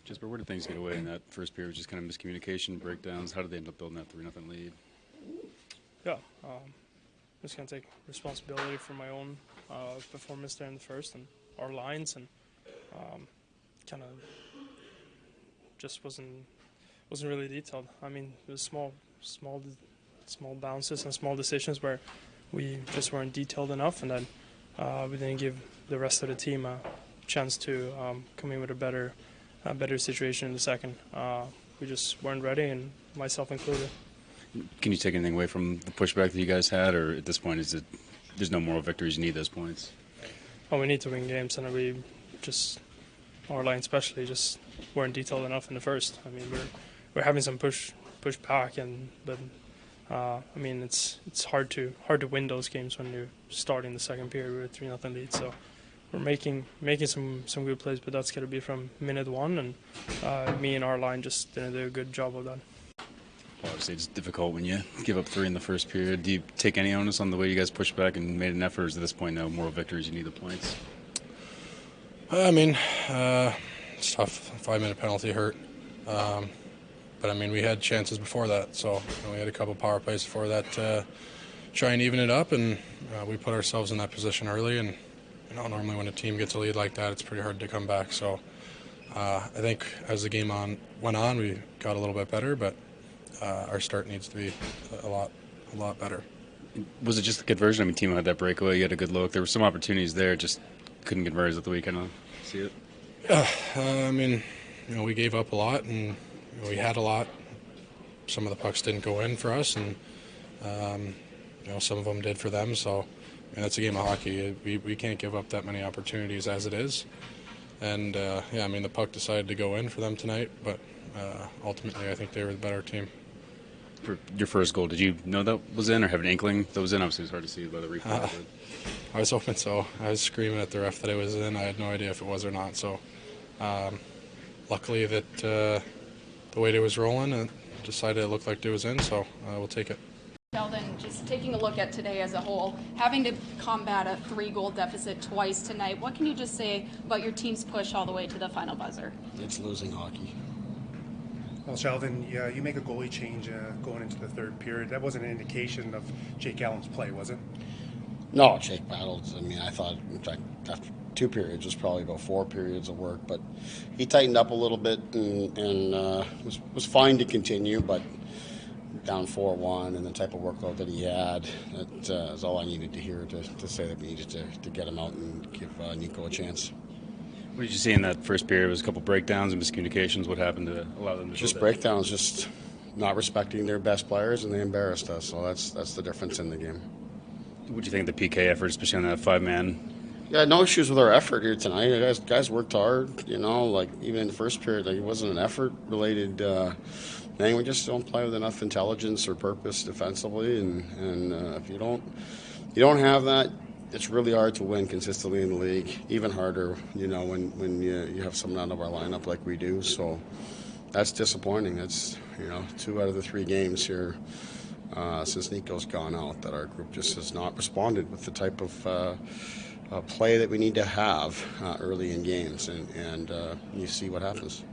Jesper, where did things get away in that first period? Just kind of miscommunication, breakdowns. How did they end up building that 3-0 lead? Yeah, just gonna take responsibility for my own performance there in the first and our lines, and kind of just wasn't really detailed. I mean, it was small bounces and small decisions where we just weren't detailed enough, and then we didn't give the rest of the team a chance to come in with a better situation in the second. We just weren't ready, and myself included. Can you take anything away from the pushback that you guys had, or at this point, there's no moral victories? You need those points. Oh, we need to win games, and we just, our line especially, just weren't detailed enough in the first. I mean, we're having some push back, but I mean, it's hard to win those games when you're starting the second period with a 3-0 lead. So we're making some good plays, but that's got to be from minute one, and me and our line just didn't do a good job of that. Obviously, it's difficult when you give up 3 in the first period. Do you take any onus on the way you guys pushed back and made an effort? Or is at this point no moral victories? You need the points. I mean, it's tough. 5-minute penalty hurt. But, I mean, we had chances before that. So we had a couple power plays before that to try and even it up. And we put ourselves in that position early. And, normally when a team gets a lead like that, it's pretty hard to come back. So I think as the game went on, we got a little bit better. But our start needs to be a lot better. Was it just the conversion? I mean, Timo had that breakaway. You had a good look. There were some opportunities there, just couldn't convert at the weekend. I see it. Yeah, I mean, we gave up a lot, and we had a lot. Some of the pucks didn't go in for us, and some of them did for them. So, that's a game of hockey. We can't give up that many opportunities as it is. And I mean, the puck decided to go in for them tonight, but ultimately, I think they were the better team. For your first goal, did you know that was in or have an inkling that was in? Obviously, it was hard to see by the replay. I was hoping so. I was screaming at the ref that it was in. I had no idea if it was or not. So, luckily that the way it was rolling, and decided it looked like it was in. So we'll take it. Sheldon, just taking a look at today as a whole, having to combat a 3-goal deficit twice tonight, what can you just say about your team's push all the way to the final buzzer? It's losing hockey. Well, Sheldon, you make a goalie change going into the third period. That wasn't an indication of Jake Allen's play, was it? No, Jake battled. I mean, I thought, in fact, after 2 periods was probably about 4 periods of work, but he tightened up a little bit and was fine to continue, but down 4-1 and the type of workload that he had, that is all I needed to hear to say that we needed to get him out and give Nico a chance. What did you see in that first period? It was a couple breakdowns and miscommunications. What happened to allow them to just breakdowns, just not respecting their best players, and they embarrassed us. So that's the difference in the game. What do you think of the PK effort, especially on that 5-man? Yeah, no issues with our effort here tonight. Guys worked hard. Like even in the first period, it wasn't an effort-related thing. We just don't play with enough intelligence or purpose defensively, and if you don't have that, it's really hard to win consistently in the league. Even harder, when you have someone out of our lineup like we do. So that's disappointing. That's 2 out of the 3 games here since Nico's gone out that our group just has not responded with the type of play that we need to have early in games, and you see what happens.